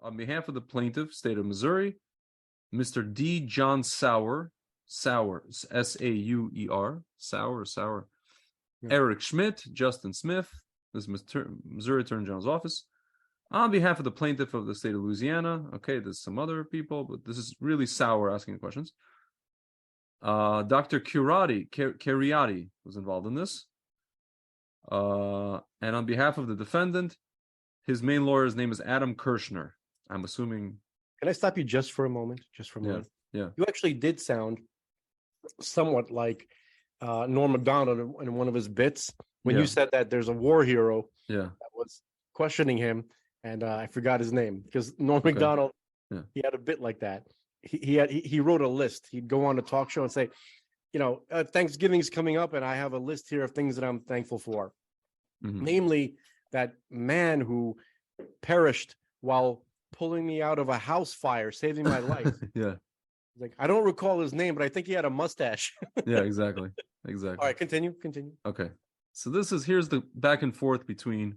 on behalf of the plaintiff, state of Missouri, Mr. D. John Sauer, S-A-U-E-R, Sauer, Eric Schmidt, Justin Smith, this is Missouri Attorney General's office, on behalf of the plaintiff of the state of Louisiana. Okay, there's some other people, but this is really Sauer asking the questions. Dr. Cariati was involved in this. And on behalf of the defendant, his main lawyer's name is Adam Kirshner. I'm assuming. Can I stop you just for a moment? Yeah. You actually did sound somewhat like Norm Macdonald in one of his bits when you said that there's a war hero that was questioning him, and I forgot his name because Norm Macdonald, he had a bit like that. He wrote a list. He'd go on a talk show and say, Thanksgiving's coming up, and I have a list here of things that I'm thankful for. Mm-hmm. Namely, that man who perished while pulling me out of a house fire, saving my life. Like, I don't recall his name, but I think he had a mustache. Yeah, exactly. All right, continue. Okay. So here's the back and forth between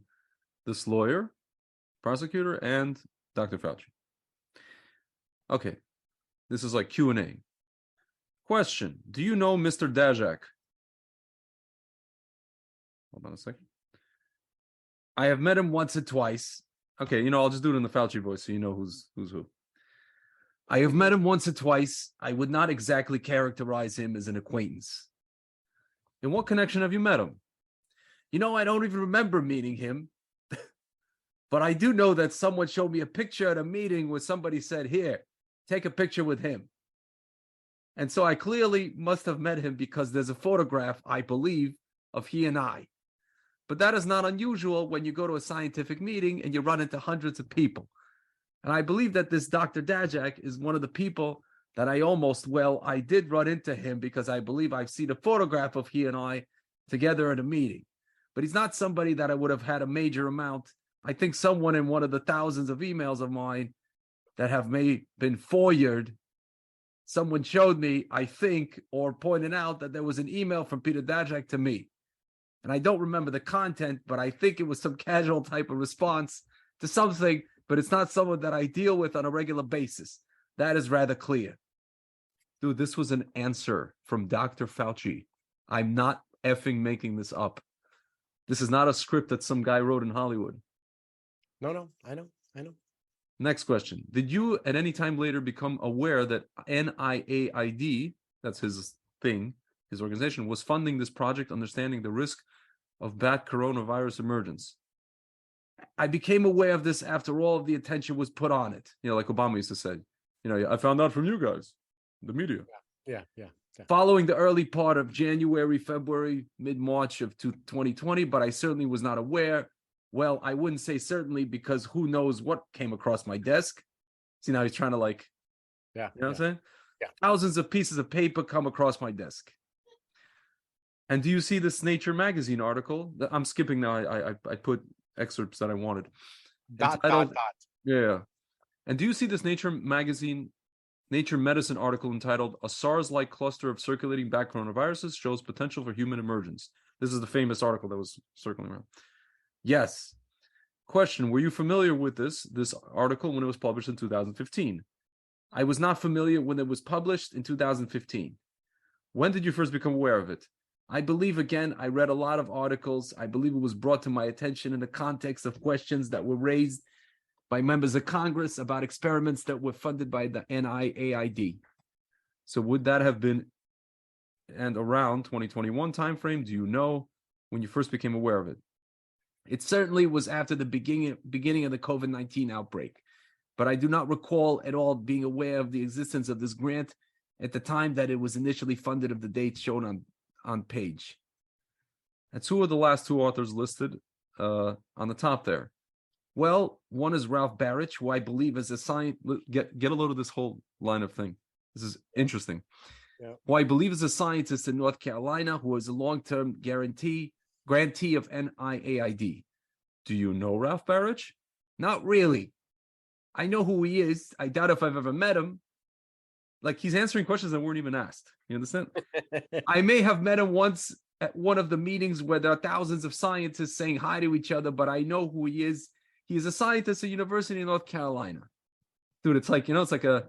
this lawyer, prosecutor, and Dr. Fauci. Okay. This is like Q&A. Question. Do you know Mr. Daszak? Hold on a second. I have met him once or twice. Okay, I'll just do it in the Fauci voice so you know who's who. I have met him once or twice. I would not exactly characterize him as an acquaintance. In what connection have you met him? I don't even remember meeting him. But I do know that someone showed me a picture at a meeting where somebody said, here, take a picture with him. And so I clearly must have met him because there's a photograph, I believe, of he and I. But that is not unusual when you go to a scientific meeting and you run into hundreds of people. And I believe that this Dr. Daszak is one of the people that I did run into him because I believe I've seen a photograph of he and I together at a meeting. But he's not somebody that I would have had a major amount. I think someone in one of the thousands of emails of mine that have been forwarded, someone showed me, I think, or pointed out that there was an email from Peter Daszak to me. And I don't remember the content, but I think it was some casual type of response to something, but it's not someone that I deal with on a regular basis. That is rather clear. Dude, this was an answer from Dr. Fauci. I'm not effing making this up. This is not a script that some guy wrote in Hollywood. No, I know. Next question. Did you at any time later become aware that NIAID, that's his thing, his organization, was funding this project, understanding the risk of bat coronavirus emergence? I became aware of this after all of the attention was put on it. Like Obama used to say, I found out from you guys, the media. Yeah. Following the early part of January, February, mid-March of 2020, but I certainly was not aware. Well, I wouldn't say certainly because who knows what came across my desk. See, now he's trying to what I'm saying? Yeah. Thousands of pieces of paper come across my desk. And do you see this Nature magazine article? I'm skipping now. I put excerpts that I wanted. Dot. Yeah. And do you see this Nature Medicine article entitled "A SARS-like cluster of circulating bat coronaviruses shows potential for human emergence"? This is the famous article that was circling around. Yes. Question, were you familiar with this article when it was published in 2015? I was not familiar when it was published in 2015. When did you first become aware of it? I believe, again, I read a lot of articles. I believe it was brought to my attention in the context of questions that were raised by members of Congress about experiments that were funded by the NIAID. So would that have been and around 2021 timeframe? Do you know when you first became aware of it? It certainly was after the beginning of the COVID-19 outbreak, but I do not recall at all being aware of the existence of this grant at the time that it was initially funded of the dates shown on page. That's who are the last two authors listed on the top there. Well, one is Ralph Barrich, who I believe is a scientist. Get a load of this whole line of thing. This is interesting. Yeah. Who I believe is a scientist in North Carolina who is a long-term grantee of NIAID. Do you know Ralph Barrich? Not really. I know who he is. I doubt if I've ever met him. Like, he's answering questions that weren't even asked. You understand? I may have met him once at one of the meetings where there are thousands of scientists saying hi to each other, but I know who he is. He is a scientist at the University of North Carolina. Dude, it's like, it's like a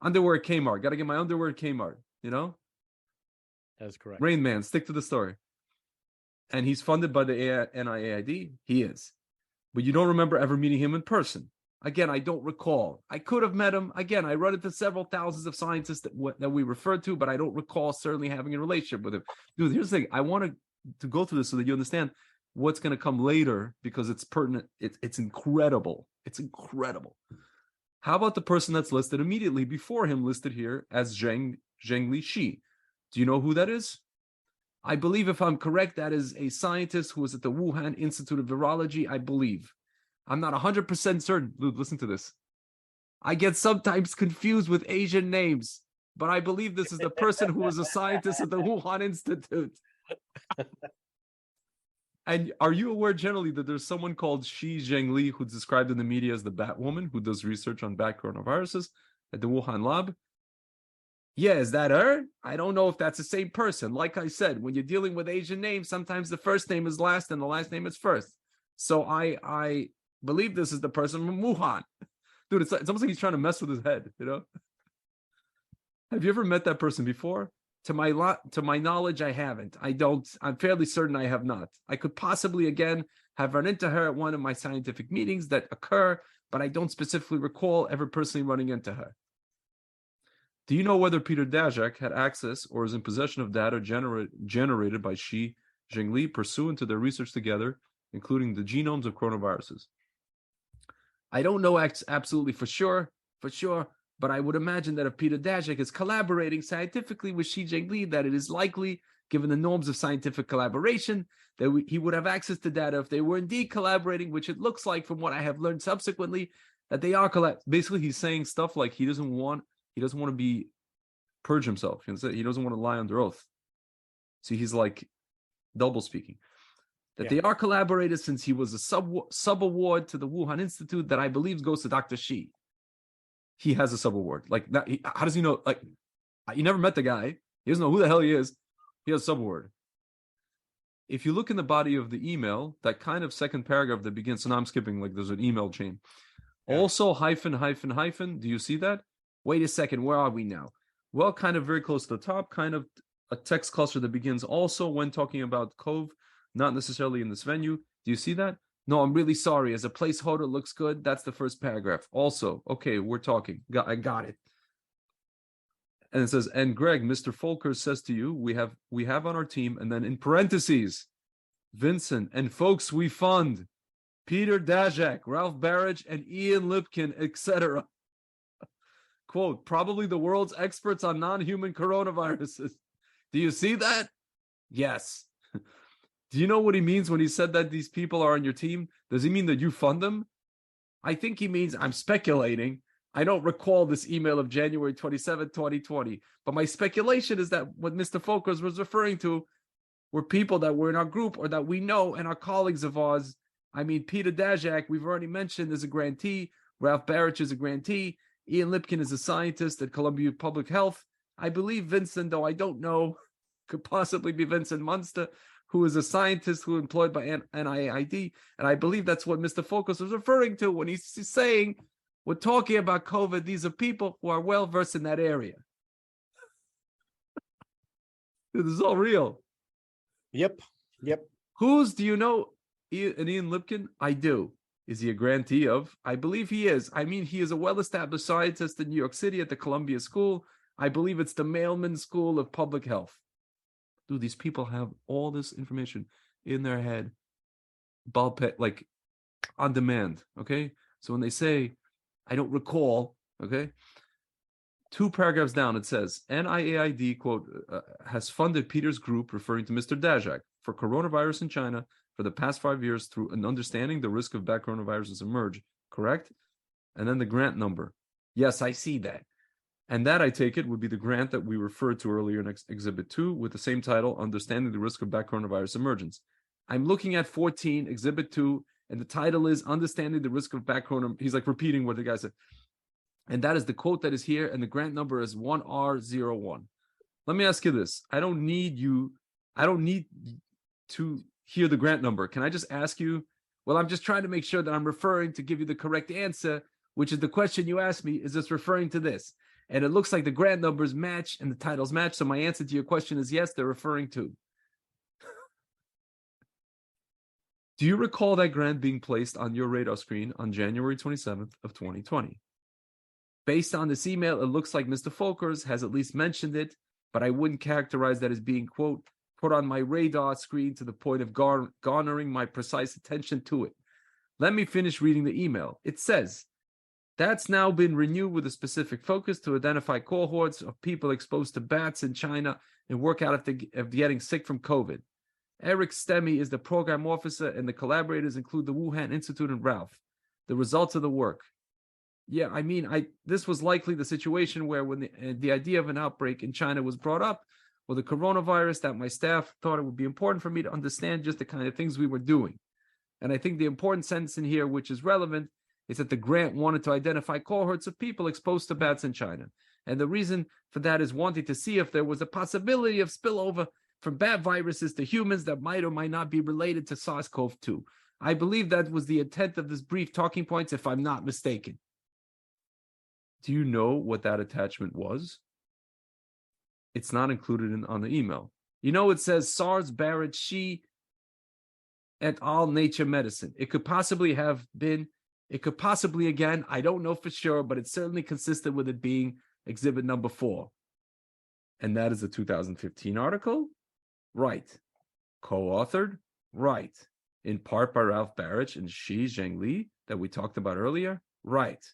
underwear at Kmart. Got to get my underwear at Kmart, That's correct. Rain Man, stick to the story. And he's funded by the NIAID. He is. But you don't remember ever meeting him in person. Again, I don't recall. I could have met him. Again, I run into several thousands of scientists that we referred to, but I don't recall certainly having a relationship with him. Dude, here's the thing. I want to go through this so that you understand what's going to come later because it's pertinent. It's incredible. It's incredible. How about the person that's listed immediately before him, listed here as Zhengli Shi? Do you know who that is? I believe, if I'm correct, that is a scientist who was at the Wuhan Institute of Virology, I believe. I'm not 100% certain. Dude, listen to this. I get sometimes confused with Asian names, but I believe this is the person who was a scientist at the Wuhan Institute. And are you aware generally that there's someone called Shi Zhengli who's described in the media as the Batwoman who does research on bat coronaviruses at the Wuhan lab? Yeah, is that her? I don't know if that's the same person. Like I said, when you're dealing with Asian names, sometimes the first name is last and the last name is first. So I believe this is the person from Wuhan. Dude, it's almost like he's trying to mess with his head, Have you ever met that person before? To my knowledge, I haven't. I'm fairly certain I have not. I could possibly, again, have run into her at one of my scientific meetings that occur, but I don't specifically recall ever personally running into her. Do you know whether Peter Daszak had access or is in possession of data generated by Shi Zhengli pursuant to their research together, including the genomes of coronaviruses? I don't know absolutely for sure, but I would imagine that if Peter Daszak is collaborating scientifically with Shi Zhengli, that it is likely, given the norms of scientific collaboration, that he would have access to data if they were indeed collaborating, which it looks like from what I have learned subsequently, that they are basically, he's saying stuff like he doesn't want to purge himself. He doesn't want to lie under oath. So he's like double speaking. That they are collaborators since he was a sub-award to the Wuhan Institute that I believe goes to Dr. Shi. He has a sub-award. Like, that, how does he know? Like, you never met the guy. He doesn't know who the hell he is. He has a sub-award. If you look in the body of the email, that kind of second paragraph that begins, so now I'm skipping, like there's an email chain. Yeah. Also, hyphen. Do you see that? Wait a second, where are we now? Well, kind of very close to the top, kind of a text cluster that begins also when talking about Cove, not necessarily in this venue. Do you see that? No, I'm really sorry. As a placeholder, looks good. That's the first paragraph. Also, okay, we're talking. I got it. And it says, and Greg, Mr. Folker says to you, we have on our team, and then in parentheses, Vincent and folks we fund, Peter Daszak, Ralph Barrage, and Ian Lipkin, etc. Quote, probably the world's experts on non-human coronaviruses. Do you see that? Yes. Do you know what he means when he said that these people are on your team? Does he mean that you fund them? I think he means, I'm speculating. I don't recall this email of January 27, 2020. But my speculation is that what Mr. Folkers was referring to were people that were in our group or that we know and are colleagues of ours. I mean, Peter Daszak, we've already mentioned, is a grantee. Ralph Barrich is a grantee. Ian Lipkin is a scientist at Columbia Public Health. I believe Vincent, though I don't know, could possibly be Vincent Munster, who is a scientist who employed by NIAID. And I believe that's what Mr. Focus was referring to when he's saying, we're talking about COVID. These are people who are well-versed in that area. This is all real. Yep. Do you know Ian Lipkin? I do. Is he a grantee of? I believe he is. I mean, he is a well-established scientist in New York City at the Columbia School. I believe it's the Mailman School of Public Health. Dude, these people have all this information in their head, like on demand, okay? So when they say, I don't recall, okay? 2 paragraphs down, it says, NIAID, quote, has funded Peter's group, referring to Mr. Daszak, for coronavirus in China for the past 5 years through an understanding the risk of bad coronaviruses emerge, correct? And then the grant number. Yes, I see that. And that, I take it, would be the grant that we referred to earlier in Exhibit 2 with the same title, Understanding the Risk of Bad Coronavirus Emergence. I'm looking at 14, Exhibit 2, and the title is Understanding the Risk of Bad Coronavirus. He's like repeating what the guy said. And that is the quote that is here, and the grant number is 1R01. Let me ask you this. I don't need to hear the grant number. Can I just ask you? Well, I'm just trying to make sure that I'm referring to give you the correct answer which is the question you asked me, is this referring to this? And it looks like the grant numbers match and the titles match. So my answer to your question is yes, they're referring to. Do you recall that grant being placed on your radar screen on January 27th of 2020? Based on this email, it looks like Mr. Folkers has at least mentioned it, but I wouldn't characterize that as being, quote, put on my radar screen to the point of garnering my precise attention to it. Let me finish reading the email. It says, that's now been renewed with a specific focus to identify cohorts of people exposed to bats in China and work out of getting sick from COVID. Eric Stemme is the program officer, and the collaborators include the Wuhan Institute and Ralph. The results of the work. Yeah, I mean, this was likely the situation where when the idea of an outbreak in China was brought up, or the coronavirus, that my staff thought it would be important for me to understand just the kind of things we were doing. And I think the important sentence in here, which is relevant, is that the grant wanted to identify cohorts of people exposed to bats in China. And the reason for that is wanting to see if there was a possibility of spillover from bat viruses to humans that might or might not be related to SARS-CoV-2. I believe that was the intent of this brief talking points, if I'm not mistaken. Do you know what that attachment was? It's not included on the email. You know, it says SARS, Barrett, Shi, et al. Nature Medicine. It could possibly again, I don't know for sure, but it's certainly consistent with it being exhibit number 4. And that is a 2015 article? Right. Co-authored? Right. In part by Ralph Barrett and Shi Zhengli that we talked about earlier? Right.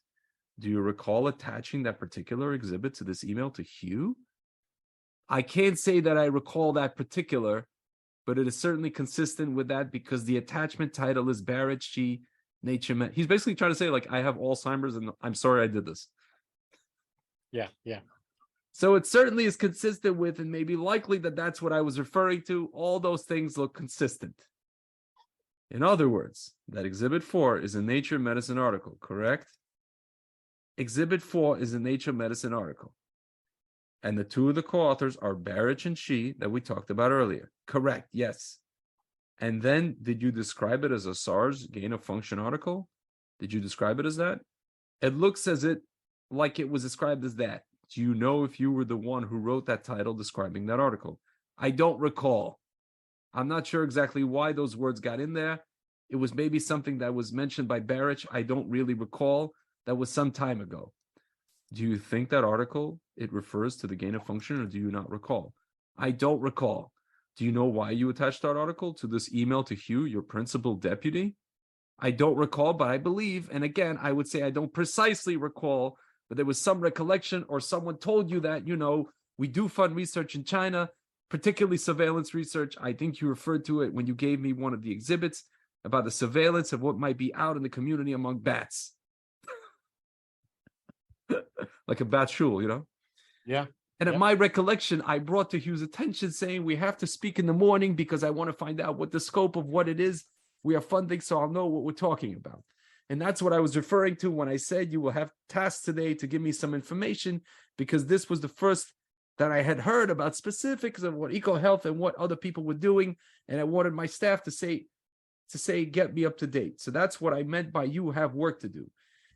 Do you recall attaching that particular exhibit to this email to Hugh? I can't say that I recall that particular, but it is certainly consistent with that because the attachment title is Barrett, Shi, Nature. He's basically trying to say, like, I have Alzheimer's and I'm sorry I did this. Yeah. So it certainly is consistent with, and maybe likely that that's what I was referring to. All those things look consistent. In other words, that Exhibit 4 is a Nature Medicine article, correct? Exhibit 4 is a Nature Medicine article. And the two of the co-authors are Barrett and Shi that we talked about earlier. Correct, yes. And then did you describe it as a SARS gain of function article? Did you describe it as that? It looks like it was described as that. Do you know if you were the one who wrote that title describing that article? I don't recall. I'm not sure exactly why those words got in there. It was maybe something that was mentioned by Barrett. I don't really recall. That was some time ago. Do you think that article, it refers to the gain of function, or do you not recall? I don't recall. Do you know why you attached that article to this email to Hugh, your principal deputy? I don't recall, but I believe, and again, I would say I don't precisely recall, but there was some recollection or someone told you that, we do fund research in China, particularly surveillance research. I think you referred to it when you gave me one of the exhibits about the surveillance of what might be out in the community among bats. Like a bat shul, Yeah. And at my recollection, I brought to Hugh's attention saying we have to speak in the morning because I want to find out what the scope of what it is we are funding so I'll know what we're talking about. And that's what I was referring to when I said you will have tasks today to give me some information, because this was the first that I had heard about specifics of what EcoHealth and what other people were doing. And I wanted my staff to say, get me up to date. So that's what I meant by you have work to do.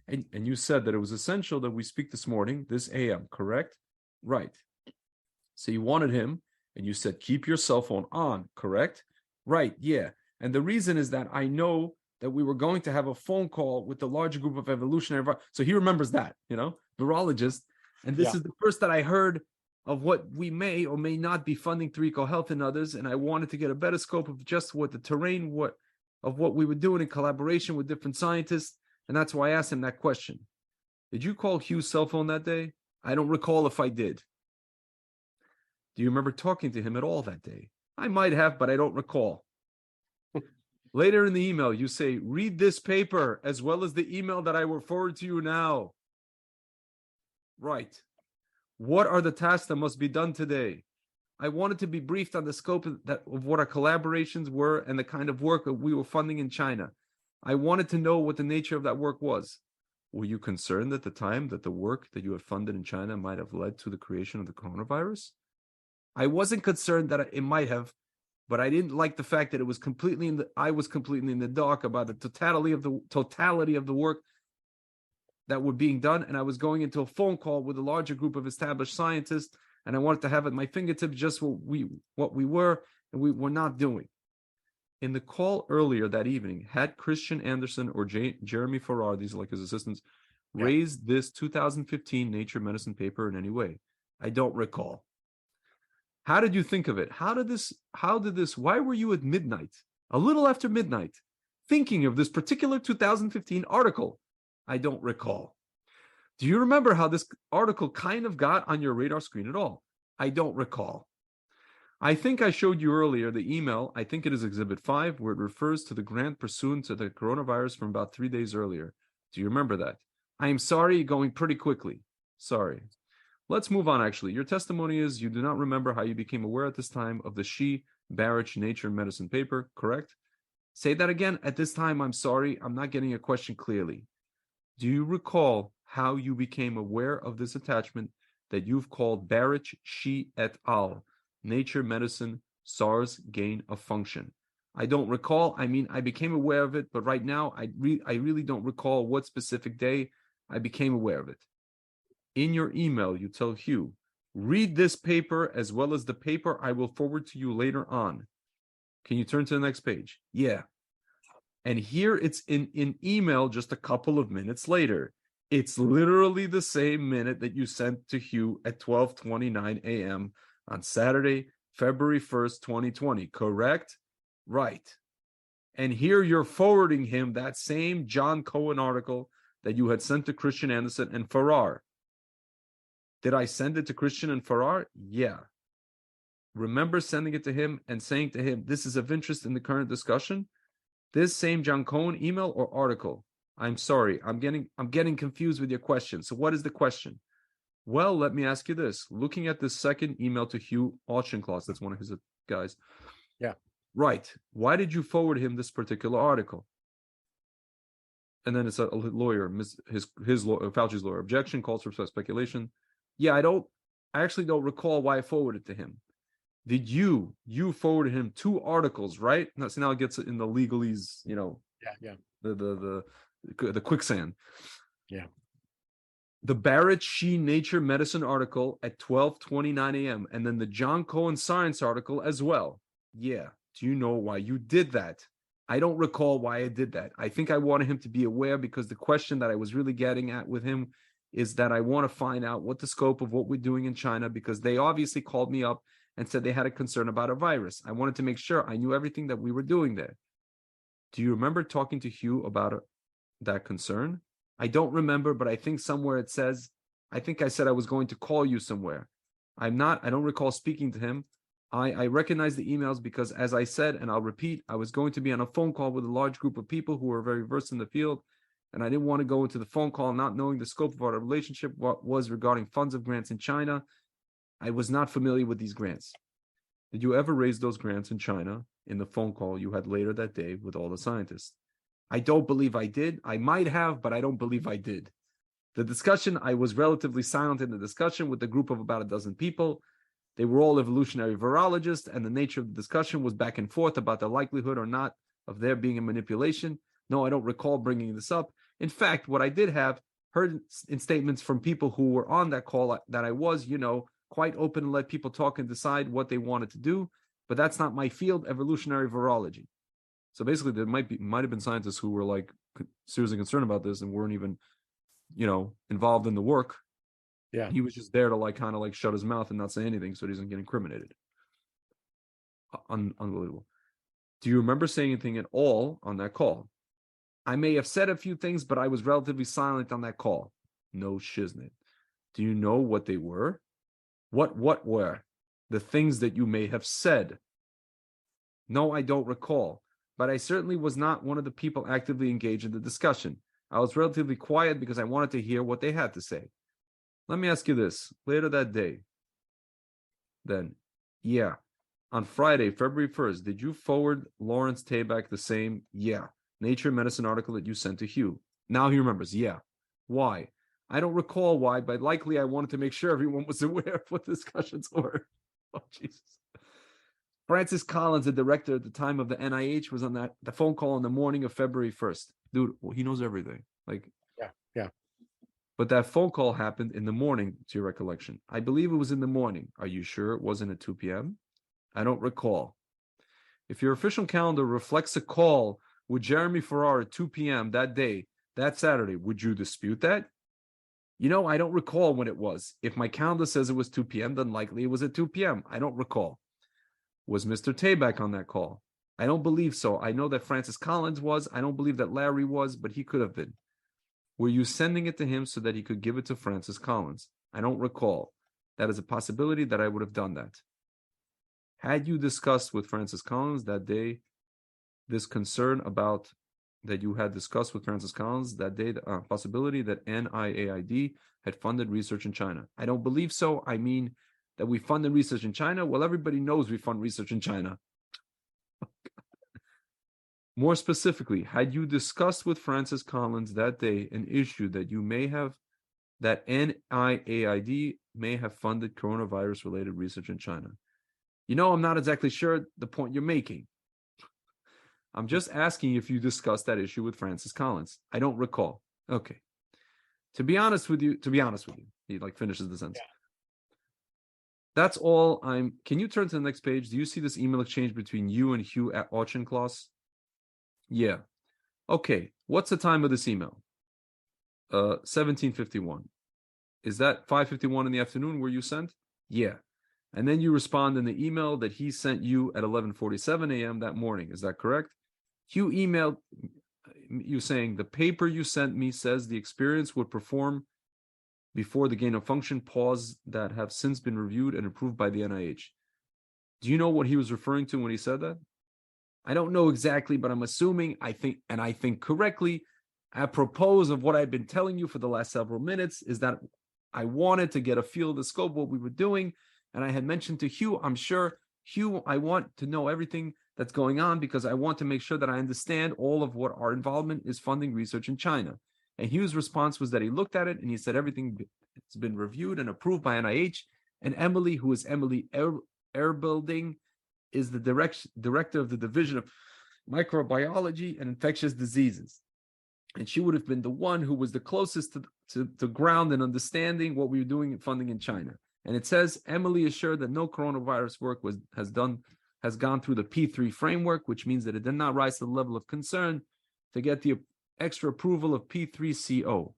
And you said that it was essential that we speak this morning, this AM, correct? Right. So you wanted him, and you said, keep your cell phone on, correct? Right, yeah. And the reason is that I know that we were going to have a phone call with the larger group of evolutionary. So he remembers that, virologist. And this is the first that I heard of what we may or may not be funding through EcoHealth and others. And I wanted to get a better scope of just what the terrain, of what we were doing in collaboration with different scientists. And that's why I asked him that question. Did you call Hugh's cell phone that day? I don't recall if I did. Do you remember talking to him at all that day? I might have, but I don't recall. Later in the email, you say, read this paper as well as the email that I will forward to you now. Right. What are the tasks that must be done today? I wanted to be briefed on the scope of what our collaborations were and the kind of work that we were funding in China. I wanted to know what the nature of that work was. Were you concerned at the time that the work that you had funded in China might have led to the creation of the coronavirus? I wasn't concerned that it might have, but I didn't like the fact that I was completely in the dark about the totality of the work that were being done, and I was going into a phone call with a larger group of established scientists, and I wanted to have at my fingertips just what we were and we were not doing. In the call earlier that evening, had Christian Anderson or Jeremy Farrar, these are like his assistants, raised this 2015 Nature Medicine paper in any way? I don't recall. How did you think of it? How did this, why were you at midnight, a little after midnight, thinking of this particular 2015 article? I don't recall. Do you remember how this article kind of got on your radar screen at all? I don't recall. I think I showed you earlier the email, I think it is Exhibit 5, where it refers to the grant pursuant to the coronavirus from about 3 days earlier. Do you remember that? I am sorry, going pretty quickly. Sorry. Let's move on, actually. Your testimony is you do not remember how you became aware at this time of the Barrich Nature Medicine paper, correct? Say that again. At this time, I'm sorry. I'm not getting a question clearly. Do you recall how you became aware of this attachment that you've called Barrich et al., Nature Medicine SARS gain of function? I don't recall. I mean, I became aware of it, but right now, I really don't recall what specific day I became aware of it. In your email, you tell Hugh, read this paper as well as the paper I will forward to you later on. Can you turn to the next page? Yeah. And here it's in email just a couple of minutes later. It's literally the same minute that you sent to Hugh at 12:29 a.m. on Saturday, February 1st, 2020, correct? Right. And here you're forwarding him that same John Cohen article that you had sent to Christian Anderson and Farrar. Did I send it to Christian and Farrar? Yeah. Remember sending it to him and saying to him, this is of interest in the current discussion? This same John Cohen email or article? I'm sorry, I'm getting confused with your question. So what is the question? Well, let me ask you this. Looking at the second email to Hugh Auchincloss, that's one of his guys. Yeah. Right. Why did you forward him this particular article? And then it's a lawyer, Fauci's lawyer. Objection, calls for speculation. Yeah, I actually don't recall why I forwarded it to him. Did you forwarded him 2 articles, right? Now it gets in the legalese, Yeah. The quicksand. Yeah. The Barrett Nature Medicine article at 12:29 a.m. and then the John Cohen Science article as well. Yeah. Do you know why you did that? I don't recall why I did that. I think I wanted him to be aware because the question that I was really getting at with him is that I want to find out what the scope of what we're doing in China, because they obviously called me up and said they had a concern about a virus. I wanted to make sure I knew everything that we were doing there. Do you remember talking to Hugh about that concern? I don't remember, but I think somewhere it says, I think I said I was going to call you somewhere. I don't recall speaking to him. I recognize the emails because, as I said, and I'll repeat, I was going to be on a phone call with a large group of people who were very versed in the field, and I didn't want to go into the phone call not knowing the scope of our relationship, what was regarding funds of grants in China. I was not familiar with these grants. Did you ever raise those grants in China in the phone call you had later that day with all the scientists? I don't believe I did. I might have, but I don't believe I did. The discussion, I was relatively silent in the discussion with a group of about a dozen people. They were all evolutionary virologists, and the nature of the discussion was back and forth about the likelihood or not of there being a manipulation. No, I don't recall bringing this up. In fact, what I did have heard in statements from people who were on that call that I was, quite open and let people talk and decide what they wanted to do. But that's not my field, evolutionary virology. So basically, there might have been scientists who were like seriously concerned about this and weren't even, involved in the work. Yeah. He was just there to kind of shut his mouth and not say anything so he doesn't get incriminated. Unbelievable. Do you remember saying anything at all on that call? I may have said a few things, but I was relatively silent on that call. No shiznit. Do you know what they were? What were the things that you may have said? No, I don't recall. But I certainly was not one of the people actively engaged in the discussion. I was relatively quiet because I wanted to hear what they had to say. Let me ask you this. Later that day, then, yeah, on Friday, February 1st, did you forward Lawrence Tabak the same, Nature Medicine article that you sent to Hugh? Now he remembers, yeah. Why? I don't recall why, but likely I wanted to make sure everyone was aware of what the discussions were. Oh, Jesus. Francis Collins, the director at the time of the NIH, was on the phone call on the morning of February 1st. Dude, he knows everything. Yeah. But that phone call happened in the morning, to your recollection. I believe it was in the morning. Are you sure it wasn't at 2 p.m.? I don't recall. If your official calendar reflects a call with Jeremy Farrar at 2 p.m. that day, that Saturday, would you dispute that? I don't recall when it was. If my calendar says it was 2 p.m., then likely it was at 2 p.m. I don't recall. Was Mr. Tabak on that call? I don't believe so. I know that Francis Collins was. I don't believe that Larry was, but he could have been. Were you sending it to him so that he could give it to Francis Collins? I don't recall. That is a possibility that I would have done that. Had you discussed with Francis Collins that day this concern about that you had discussed with Francis Collins that day, the possibility that NIAID had funded research in China? I don't believe so. I mean that we funded research in China. Well, everybody knows we fund research in China. More specifically, had you discussed with Francis Collins that day an issue that you may have, that NIAID may have funded coronavirus-related research in China? I'm not exactly sure the point you're making. I'm just asking if you discussed that issue with Francis Collins. I don't recall. Okay. To be honest with you, he finishes the sentence. Yeah. That's all can you turn to the next page? Do you see this email exchange between you and Hugh at Auchincloss? Yeah. Okay. What's the time of this email? 17:51. Is that 5:51 in the afternoon where you sent? Yeah. And then you respond in the email that he sent you at 11:47 a.m. that morning. Is that correct? Hugh emailed you saying, the paper you sent me says the experience would perform before the gain of function pause that have since been reviewed and approved by the NIH. Do you know what he was referring to when he said that? I don't know exactly, but I'm assuming, I think correctly, apropos of what I've been telling you for the last several minutes, is that I wanted to get a feel of the scope of what we were doing. And I had mentioned to Hugh, I'm sure, Hugh, I want to know everything that's going on because I want to make sure that I understand all of what our involvement is funding research in China. And Hugh's response was that he looked at it and he said everything has been reviewed and approved by NIH. And Emily, who is Emily Airbuilding, is the director of the Division of Microbiology and Infectious Diseases. And she would have been the one who was the closest to ground and understanding what we were doing in funding in China. And it says, Emily is sure that no coronavirus work has gone through the P3 framework, which means that it did not rise to the level of concern to get the extra approval of P3CO.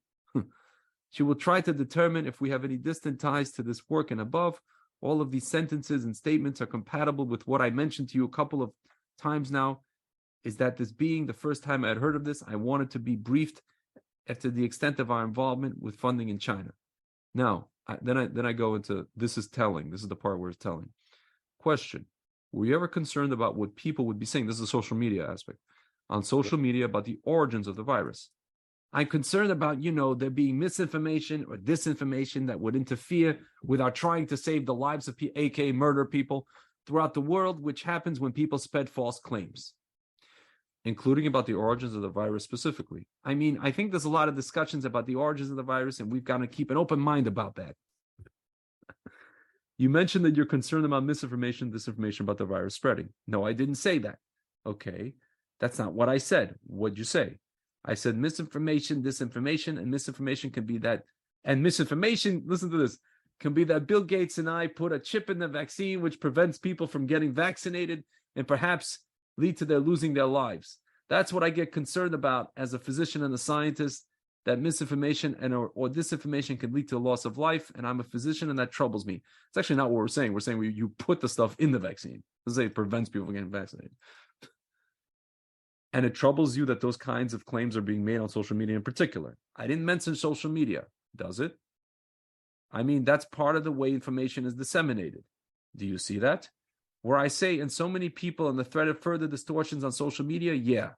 She will try to determine if we have any distant ties to this work and above. All of these sentences and statements are compatible with what I mentioned to you a couple of times now, is that this being the first time I had heard of this, I wanted to be briefed as to the extent of our involvement with funding in China. Now, then I go into, this is telling. This is the part where it's telling. Question: were you ever concerned about what people would be saying? This is a social media aspect. On social media about the origins of the virus. I'm concerned about, there being misinformation or disinformation that would interfere with our trying to save the lives of aka murder people throughout the world, which happens when people spread false claims, including about the origins of the virus specifically. I mean, I think there's a lot of discussions about the origins of the virus, and we've got to keep an open mind about that. You mentioned that you're concerned about misinformation, disinformation about the virus spreading. No, I didn't say that. Okay, that's not what I said. What'd you say? I said misinformation, disinformation, and misinformation can be that. And misinformation, listen to this, can be that Bill Gates and I put a chip in the vaccine which prevents people from getting vaccinated and perhaps lead to their losing their lives. That's what I get concerned about as a physician and a scientist, that misinformation or disinformation can lead to a loss of life. And I'm a physician and that troubles me. It's actually not what we're saying. We're saying you put the stuff in the vaccine. Let's say it prevents people from getting vaccinated. And it troubles you that those kinds of claims are being made on social media in particular. I didn't mention social media, does it? I mean, that's part of the way information is disseminated. Do you see that? Where I say, and so many people on the threat of further distortions on social media, yeah.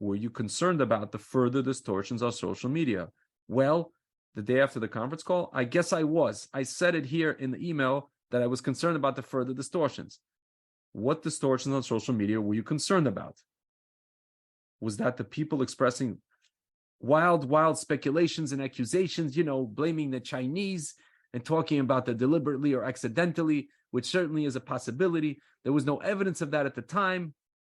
Were you concerned about the further distortions on social media? Well, the day after the conference call, I guess I was. I said it here in the email that I was concerned about the further distortions. What distortions on social media were you concerned about? Was that the people expressing wild speculations and accusations, blaming the Chinese and talking about that deliberately or accidentally, which certainly is a possibility. There was no evidence of that at the time.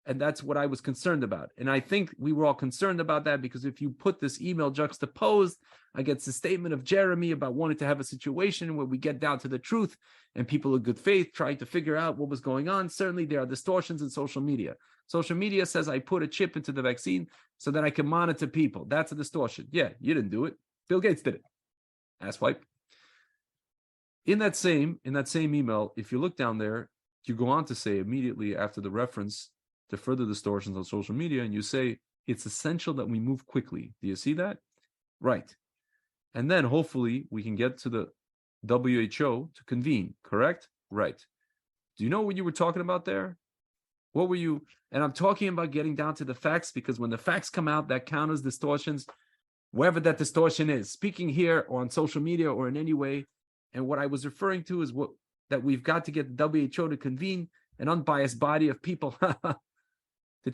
And that's what I was concerned about. And I think we were all concerned about that because if you put this email juxtaposed against the statement of Jeremy about wanting to have a situation where we get down to the truth and people of good faith trying to figure out what was going on, certainly there are distortions in social media. Social media says I put a chip into the vaccine so that I can monitor people. That's a distortion. Yeah, you didn't do it. Bill Gates did it. Asswipe. In that same email, if you look down there, you go on to say immediately after the reference to further distortions on social media, and you say it's essential that we move quickly. Do you see that? Right. And then hopefully we can get to the WHO to convene, correct? Right. Do you know what you were talking about there? What were you? And I'm talking about getting down to the facts because when the facts come out, that counters distortions, wherever that distortion is, speaking here or on social media or in any way. And what I was referring to is that we've got to get the WHO to convene an unbiased body of people to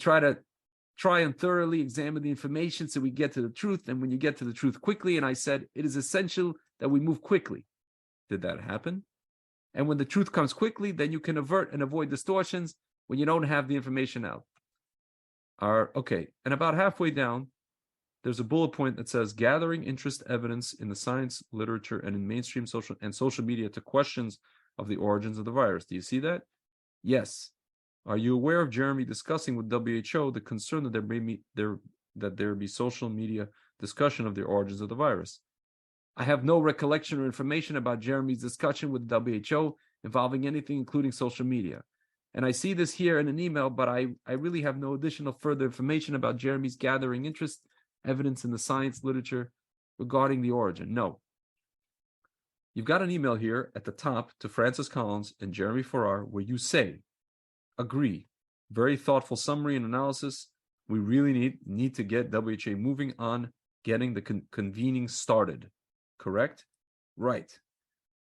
try and thoroughly examine the information so we get to the truth. And when you get to the truth quickly, and I said, it is essential that we move quickly. Did that happen? And when the truth comes quickly, then you can avert and avoid distortions when you don't have the information out. Okay. And about halfway down, there's a bullet point that says gathering interest evidence in the science, literature, and in mainstream social media to questions of the origins of the virus. Do you see that? Yes. Are you aware of Jeremy discussing with WHO the concern that there be social media discussion of the origins of the virus? I have no recollection or information about Jeremy's discussion with WHO involving anything, including social media. And I see this here in an email, but I really have no additional further information about Jeremy's gathering interest, evidence in the science literature regarding the origin. No. You've got an email here at the top to Francis Collins and Jeremy Farrar where you say, agree. Very thoughtful summary and analysis. We really need to get WHO moving on getting the convening started. Correct? Right.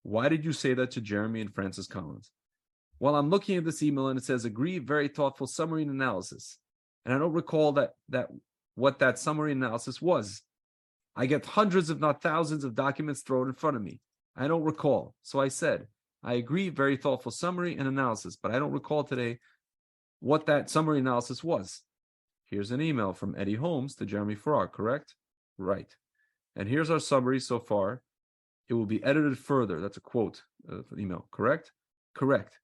Why did you say that to Jeremy and Francis Collins? Well, I'm looking at this email and it says agree, very thoughtful summary and analysis. And I don't recall what that summary analysis was. I get hundreds, if not thousands, of documents thrown in front of me. I don't recall. So I said, I agree, very thoughtful summary and analysis, but I don't recall today what that summary analysis was. Here's an email from Eddie Holmes to Jeremy Farrar, correct? Right. And here's our summary so far. It will be edited further. That's a quote from the email, correct? Correct.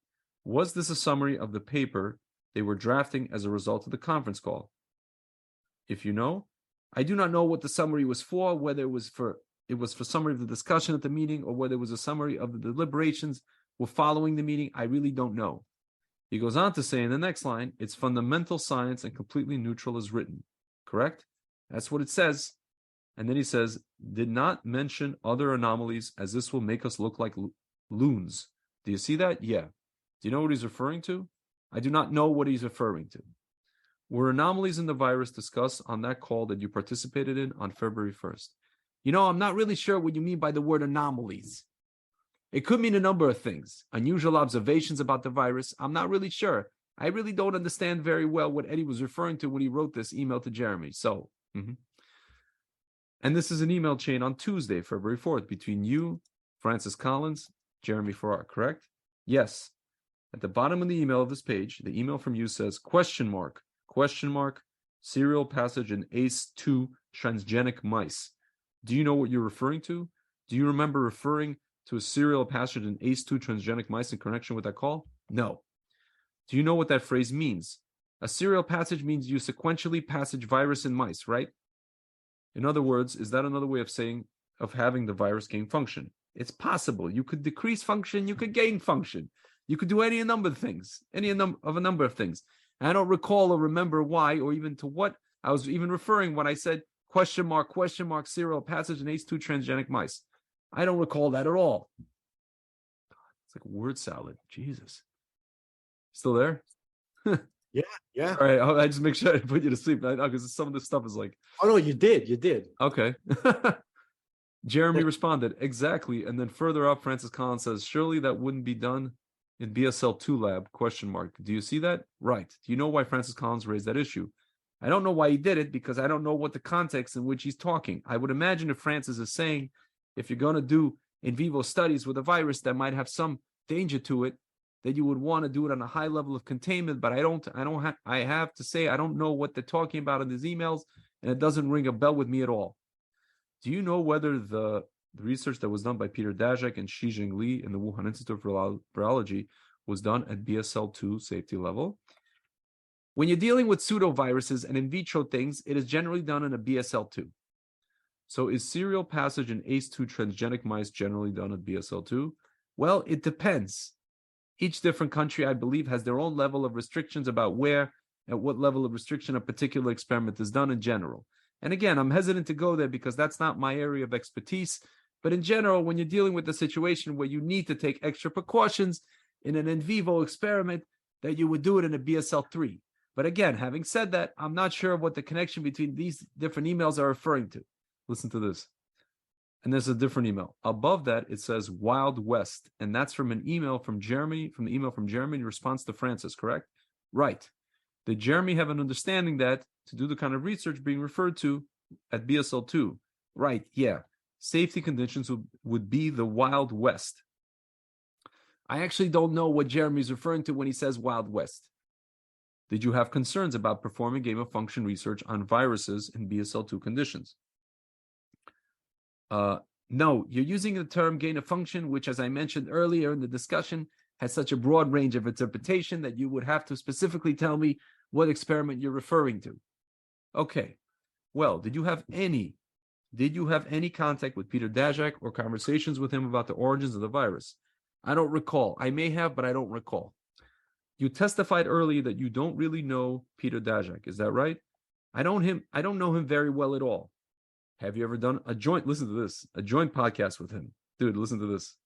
Was this a summary of the paper they were drafting as a result of the conference call? If you know, I do not know what the summary was for, whether it was for summary of the discussion at the meeting or whether it was a summary of the deliberations were following the meeting. I really don't know. He goes on to say in the next line, it's fundamental science and completely neutral as written. Correct? That's what it says. And then he says, did not mention other anomalies as this will make us look like loons. Do you see that? Yeah. Do you know what he's referring to? I do not know what he's referring to. Were anomalies in the virus discussed on that call that you participated in on February 1st? You know, I'm not really sure what you mean by the word anomalies. It could mean a number of things. Unusual observations about the virus. I'm not really sure. I really don't understand very well what Eddie was referring to when he wrote this email to Jeremy. So, And this is an email chain on Tuesday, February 4th, between you, Francis Collins, Jeremy Farrar, correct? Yes. At the bottom of the email of this page, the email from you says, question mark, serial passage in ACE2 transgenic mice. Do you know what you're referring to? Do you remember referring to a serial passage in ACE2 transgenic mice in connection with that call? No. Do you know what that phrase means? A serial passage means you sequentially passage virus in mice, right? In other words, is that another way of having the virus gain function? It's possible. You could decrease function, you could gain function. You could do any number of things, a number of things. I don't recall or remember why or even to what I was even referring when I said question mark, serial passage in ACE2 transgenic mice. I don't recall that at all. It's like word salad. Jesus. Still there? Yeah. All right. I just make sure I put you to sleep because some of this stuff is like. Oh, no, you did. Okay. Jeremy responded, exactly. And then further up, Francis Collins says, surely that wouldn't be done in BSL-2 lab, question mark. Do you see that? Right. Do you know why Francis Collins raised that issue? I don't know why he did it because I don't know what the context in which he's talking. I would imagine if Francis is saying, if you're going to do in vivo studies with a virus that might have some danger to it, that you would want to do it on a high level of containment, but I have to say, I don't know what they're talking about in these emails, and it doesn't ring a bell with me at all. Do you know whether the research that was done by Peter Daszak and Shijing Li in the Wuhan Institute for Virology was done at BSL-2 safety level? When you're dealing with pseudoviruses and in vitro things, it is generally done in a BSL-2. So is serial passage in ACE2 transgenic mice generally done at BSL-2? Well, it depends. Each different country, I believe, has their own level of restrictions about where, at what level of restriction a particular experiment is done in general. And again, I'm hesitant to go there because that's not my area of expertise. But in general, when you're dealing with a situation where you need to take extra precautions in an in vivo experiment, that you would do it in a BSL-3. But again, having said that, I'm not sure of what the connection between these different emails are referring to. Listen to this. And there's a different email. Above that, it says Wild West. And that's from an email from Germany, from the email from Germany in response to Francis, correct? Right. Did Jeremy have an understanding that to do the kind of research being referred to at BSL-2? Right, yeah. Safety conditions would be the Wild West. I actually don't know what Jeremy's referring to when he says Wild West. Did you have concerns about performing gain-of-function research on viruses in BSL-2 conditions? No, you're using the term gain-of-function, which, as I mentioned earlier in the discussion, has such a broad range of interpretation that you would have to specifically tell me what experiment you're referring to. Okay, well, did you have any contact with Peter Daszak or conversations with him about the origins of the virus? I don't recall. I may have, but I don't recall. You testified earlier that you don't really know Peter Daszak. Is that right? I don't know him very well at all. Have you ever done a joint podcast with him? Dude, listen to this.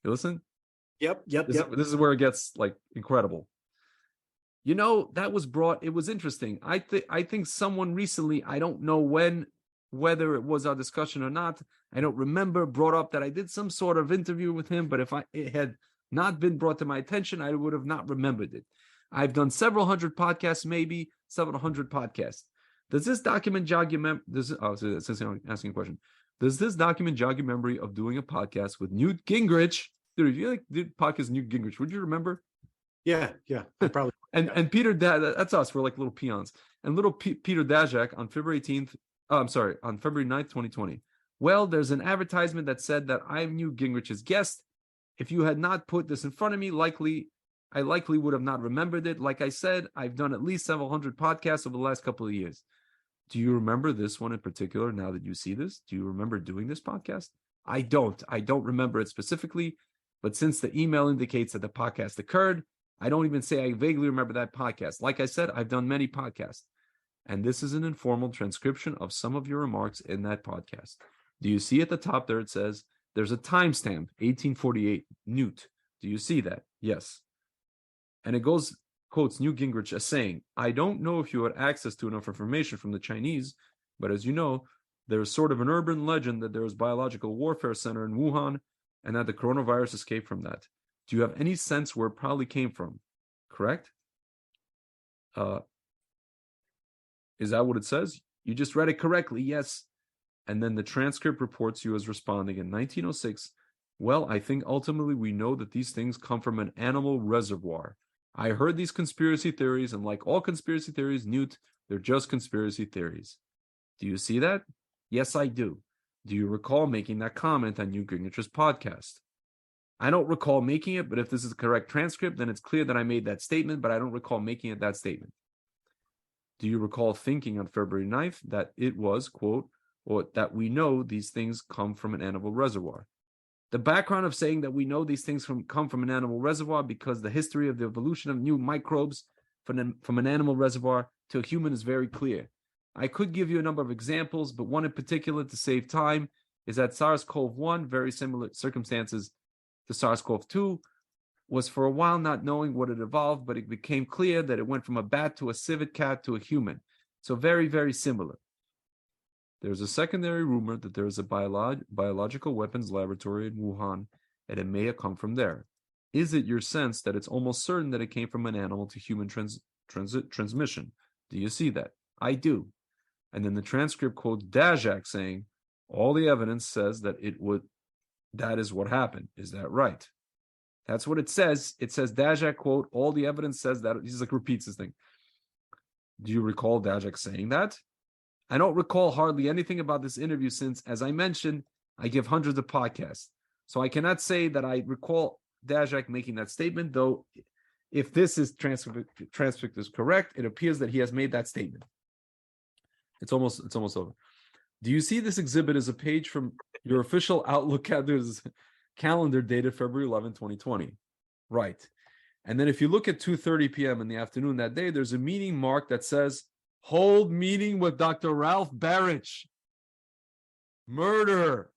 You listen? Yep. This is where it gets like incredible. You know, it was interesting. I think someone recently, I don't know whether it was our discussion or not, I don't remember, brought up that I did some sort of interview with him, but if it had not been brought to my attention, I would have not remembered it. I've done several hundred podcasts, maybe 700 podcasts. Does this document jog your memory? Asking a question. Does this document jog your memory of doing a podcast with Newt Gingrich? Dude, if you did podcast with Newt Gingrich, would you remember? Yeah, I probably. and Peter, that's us. We're like little peons. And little Peter Daszak on February 9th, 2020. Well, there's an advertisement that said that I'm Newt Gingrich's guest. If you had not put this in front of me, I likely would have not remembered it. Like I said, I've done at least several hundred podcasts over the last couple of years. Do you remember this one in particular now that you see this? Do you remember doing this podcast? I don't remember it specifically, but since the email indicates that the podcast occurred, I don't even say I vaguely remember that podcast. Like I said, I've done many podcasts, and this is an informal transcription of some of your remarks in that podcast. Do you see at the top there, it says, there's a timestamp, 1848, Newt. Do you see that? Yes. And it quotes Newt Gingrich as saying, I don't know if you had access to enough information from the Chinese, but as you know, there is sort of an urban legend that there was a biological warfare center in Wuhan and that the coronavirus escaped from that. Do you have any sense where it probably came from? Correct? Is that what it says? You just read it correctly, yes. And then the transcript reports you as responding in 1906. Well, I think ultimately we know that these things come from an animal reservoir. I heard these conspiracy theories, and like all conspiracy theories, Newt, they're just conspiracy theories. Do you see that? Yes, I do. Do you recall making that comment on Newt Gingrich's podcast? I don't recall making it, but if this is the correct transcript, then it's clear that I made that statement, but I don't recall making it that statement. Do you recall thinking on February 9th that it was, quote, or that we know these things come from an animal reservoir? The background of saying that we know these things come from an animal reservoir because the history of the evolution of new microbes from an animal reservoir to a human is very clear. I could give you a number of examples, but one in particular to save time is that SARS-CoV-1, very similar circumstances to SARS-CoV-2, was for a while not knowing what it evolved, but it became clear that it went from a bat to a civet cat to a human. So very, very similar. There's a secondary rumor that there is a biological weapons laboratory in Wuhan, and it may have come from there. Is it your sense that it's almost certain that it came from an animal to human transmission? Do you see that? I do. And then the transcript quotes Daszak saying, all the evidence says that that is what happened. Is that right? That's what it says. It says Daszak, quote, all the evidence says that. He's like, repeats this thing. Do you recall Daszak saying that? I don't recall hardly anything about this interview since, as I mentioned, I give hundreds of podcasts. So I cannot say that I recall Daszak making that statement, though if this is transcript is correct, it appears that he has made that statement. It's almost over. Do you see this exhibit as a page from your official Outlook calendar dated February 11, 2020? Right. And then if you look at 2:30 p.m. in the afternoon that day, there's a meeting marked that says, hold meeting with Dr. Ralph Barich. Murder.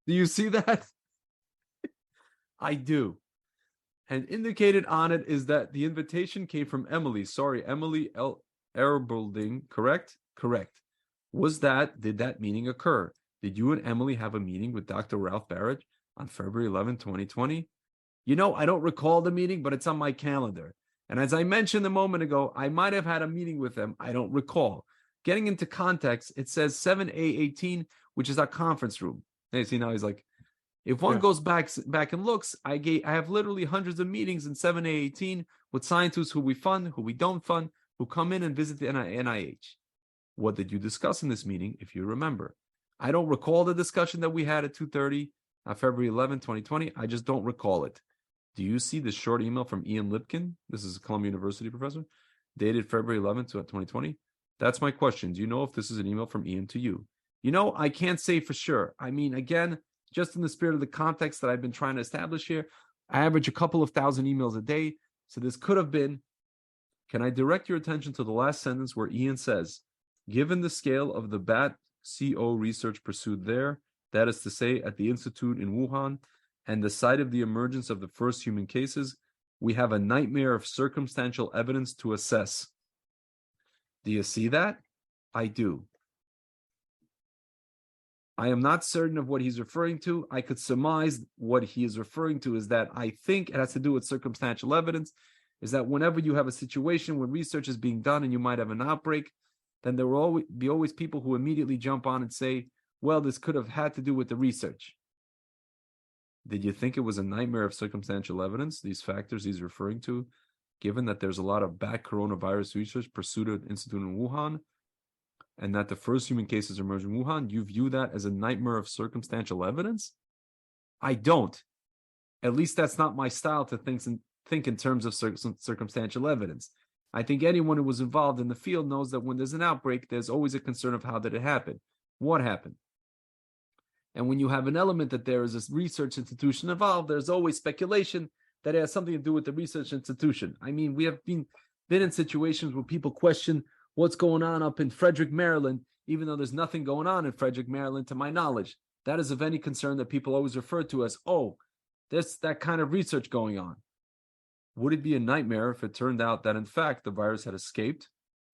Do you see that? I do. And indicated on it is that the invitation came from Emily. Sorry, Emily Erbelding, correct? Correct. Did that meeting occur? Did you and Emily have a meeting with Dr. Ralph Barich on February 11, 2020? You know, I don't recall the meeting, but it's on my calendar. And as I mentioned a moment ago, I might have had a meeting with them. I don't recall. Getting into context, it says 7A18, which is our conference room. And you see, now he's like, if one goes back and looks, I have literally hundreds of meetings in 7A18 with scientists who we fund, who we don't fund, who come in and visit the NIH. What did you discuss in this meeting, if you remember? I don't recall the discussion that we had at 2:30 on February 11, 2020. I just don't recall it. Do you see this short email from Ian Lipkin? This is a Columbia University professor, dated February 11, 2020. That's my question. Do you know if this is an email from Ian to you? You know, I can't say for sure. I mean, again, just in the spirit of the context that I've been trying to establish here, I average a couple of thousand emails a day. So this could have been, can I direct your attention to the last sentence where Ian says, given the scale of the BAT-CO research pursued there, that is to say, at the Institute in Wuhan, and the site of the emergence of the first human cases, we have a nightmare of circumstantial evidence to assess. Do you see that? I do. I am not certain of what he's referring to. I could surmise what he is referring to is that I think it has to do with circumstantial evidence, is that whenever you have a situation where research is being done and you might have an outbreak, then there will always people who immediately jump on and say, well, this could have had to do with the research. Did you think it was a nightmare of circumstantial evidence, these factors he's referring to, given that there's a lot of bad coronavirus research pursued at Institute in Wuhan, and that the first human cases emerged in Wuhan? You view that as a nightmare of circumstantial evidence? I don't. At least that's not my style to think in terms of circumstantial evidence. I think anyone who was involved in the field knows that when there's an outbreak, there's always a concern of how did it happen? What happened? And when you have an element that there is a research institution involved, there's always speculation that it has something to do with the research institution. I mean, we have been in situations where people question what's going on up in Frederick, Maryland, even though there's nothing going on in Frederick, Maryland, to my knowledge. That is of any concern that people always refer to as, oh, there's that kind of research going on. Would it be a nightmare if it turned out that, in fact, the virus had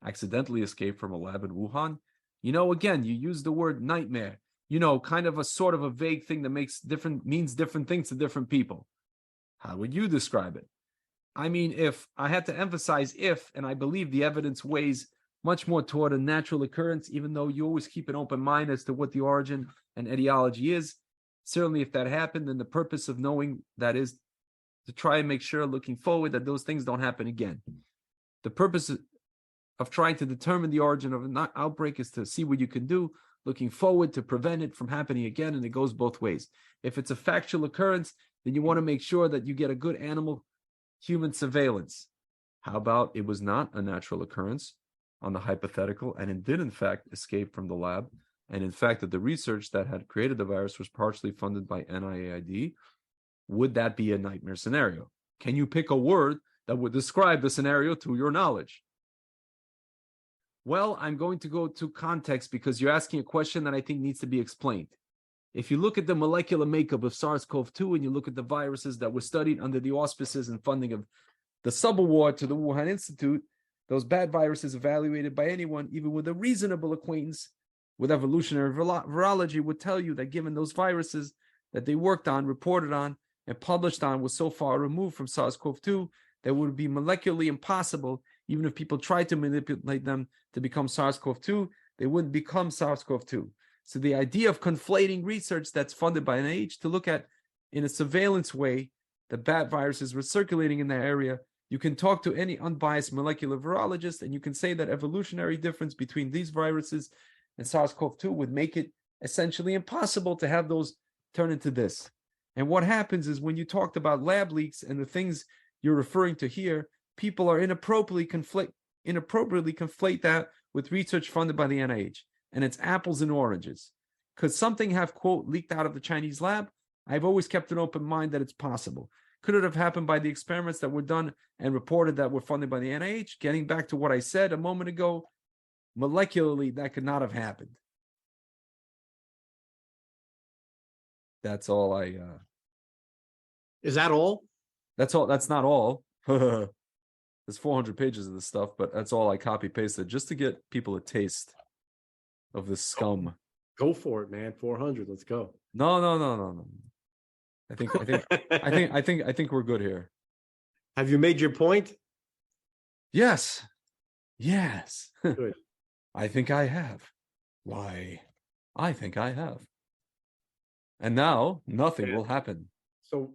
accidentally escaped from a lab in Wuhan? You know, again, you use the word nightmare, you know, kind of a sort of a vague thing that means different things to different people. How would you describe it? I mean, if I had to emphasize and I believe the evidence weighs much more toward a natural occurrence, even though you always keep an open mind as to what the origin and etiology is. Certainly, if that happened, then the purpose of knowing that is to try and make sure, looking forward, that those things don't happen again. The purpose of trying to determine the origin of an outbreak is to see what you can do, looking forward to prevent it from happening again, and it goes both ways. If it's a factual occurrence, then you want to make sure that you get a good animal-human surveillance. How about it was not a natural occurrence on the hypothetical, and it did, in fact, escape from the lab, and in fact, that the research that had created the virus was partially funded by NIAID? Would that be a nightmare scenario? Can you pick a word that would describe the scenario to your knowledge? Well, I'm going to go to context because you're asking a question that I think needs to be explained. If you look at the molecular makeup of SARS-CoV-2 and you look at the viruses that were studied under the auspices and funding of the subaward to the Wuhan Institute, those bad viruses evaluated by anyone, even with a reasonable acquaintance with evolutionary virology, would tell you that given those viruses that they worked on, reported on, and published on was so far removed from SARS-CoV-2 that it would be molecularly impossible, even if people tried to manipulate them to become SARS-CoV-2, they wouldn't become SARS-CoV-2. So the idea of conflating research that's funded by NIH to look at in a surveillance way the bat viruses were circulating in that area, you can talk to any unbiased molecular virologist and you can say that evolutionary difference between these viruses and SARS-CoV-2 would make it essentially impossible to have those turn into this. And what happens is when you talked about lab leaks and the things you're referring to here, people are inappropriately conflate that with research funded by the NIH. And it's apples and oranges. Could something have, quote, leaked out of the Chinese lab? I've always kept an open mind that it's possible. Could it have happened by the experiments that were done and reported that were funded by the NIH? Getting back to what I said a moment ago, molecularly, that could not have happened. That's all I... Is that all? That's all. That's not all. There's 400 pages of this stuff, but that's all I copy-pasted just to get people a taste of this scum. Go for it, man. 400. Let's go. No. I think we're good here. Have you made your point? Yes. Good. I think I have. Why? I think I have. And now nothing will happen. So,